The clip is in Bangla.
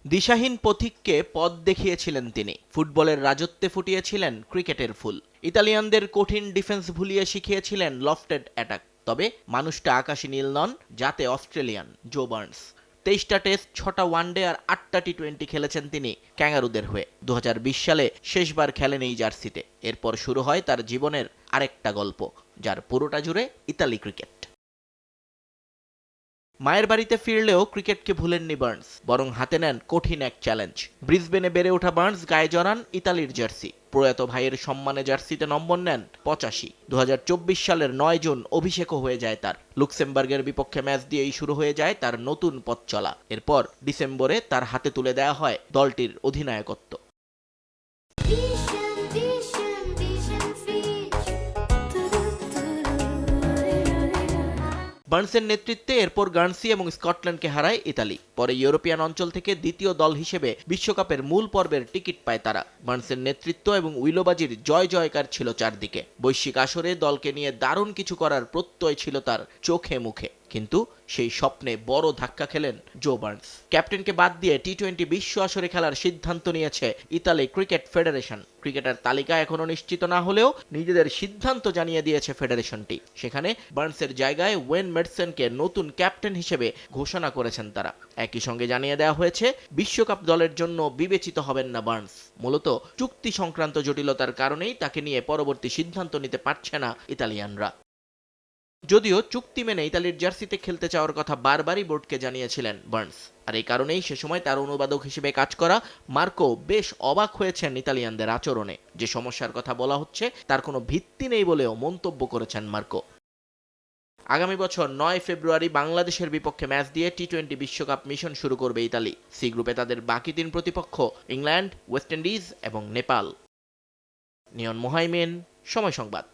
দিশাহীন পথিককে পথ দেখিয়েছিলেন তিনি, ফুটবলের রাজত্বে ফুটিয়েছিলেন ক্রিকেটের ফুল। ইতালিয়ানদের কঠিন ডিফেন্স ভুলিয়ে শিখিয়েছিলেন লফটেড অ্যাটাক। তবে মানুষটা আকাশী নীল নন, যাতে অস্ট্রেলিয়ান জো বার্নস। 23টা টেস্ট, 6টা ওয়ানডে আর 8টা টি20 খেলেছেন তিনি ক্যাঙ্গারুদের হয়ে। 2020 সালে শেষবার খেলেন এই জার্সিতে। এরপর শুরু হয় তার জীবনের আরেকটা গল্প, যার পুরোটা জুড়ে ইতালি ক্রিকেট। মায়ের বাড়িতে ফিরলেও ক্রিকেটকে ভুলেননি বার্নস, বরং হাতে নেন কঠিন এক চ্যালেঞ্জ। ব্রিসবেনে বেড়ে ওঠা বার্নস গায়ে জড়ান ইতালির জার্সি। প্রয়াত ভাইয়ের সম্মানে জার্সিতে নম্বর নেন 85। 2024 সালের 9 জুন অভিষেকও হয়ে যায় তার। লুক্সেমবার্গের বিপক্ষে ম্যাচ দিয়েই শুরু হয়ে যায় তার নতুন পথ চলা। এরপর ডিসেম্বরে তার হাতে তুলে দেওয়া হয় দলটির অধিনায়কত্ব। বার্নসের নেতৃত্বে এরপর গার্নসি এবং স্কটল্যান্ডকে হারায় ইতালি। পরে ইউরোপিয়ান অঞ্চল থেকে দ্বিতীয় দল হিসেবে বিশ্বকাপের মূল পর্বের টিকিট পায় তারা। বার্নসের নেতৃত্ব এবং উইলোবাজির জয় জয়কার ছিল চারদিকে। বৈশ্বিক আসরে দলকে নিয়ে দারুণ কিছু করার প্রত্যয় ছিল তার চোখে মুখে। কিন্তু সেই স্বপ্নে বড় ধাক্কা খেলেন জো বার্নস। ক্যাপ্টেনকে বাদ দিয়ে টি20 বিশ্ব আসরে খেলার সিদ্ধান্ত নিয়েছে ইতালি ক্রিকেট ফেডারেশন। ক্রিকেটার তালিকা এখনো নিশ্চিত না হলেও নিজেদের সিদ্ধান্ত জানিয়ে দিয়েছে ফেডারেশনটি। সেখানে বার্নসের জায়গায় ওয়েন মেডসেনকে নতুন ক্যাপ্টেন হিসেবে ঘোষণা করেছেন তারা। একই সঙ্গে জানিয়ে দেওয়া হয়েছে বিশ্বকাপ দলের জন্য বিবেচিত হবেন না বার্নস। মূলত চুক্তি সংক্রান্ত জটিলতার কারণেই তাকে নিয়ে পরবর্তী সিদ্ধান্ত নিতে পারছে না ইতালিয়ানরা। যদিও চুক্তি মেনে ইতালির জার্সিতে খেলতে চাওয়ার কথা বারবারই বোর্ডকে জানিয়েছিলেন বার্নস। আর এই কারণেই সে সময় তার অনুবাদক হিসেবে কাজ করা মার্কো বেশ অবাক হয়েছেন ইতালিয়ানদের আচরণে। যে সমস্যার কথা বলা হচ্ছে তার কোনো ভিত্তি নেই বলেও মন্তব্য করেছেন মার্কো। আগামী বছর 9 ফেব্রুয়ারি বাংলাদেশের বিপক্ষে ম্যাচ দিয়ে টি20 বিশ্বকাপ মিশন শুরু করবে ইতালি। সি গ্রুপে তাদের বাকি 3 প্রতিপক্ষ ইংল্যান্ড, ওয়েস্ট ইন্ডিজ এবং নেপাল। নিয়ন মোহাইমিন, সময় সংবাদ।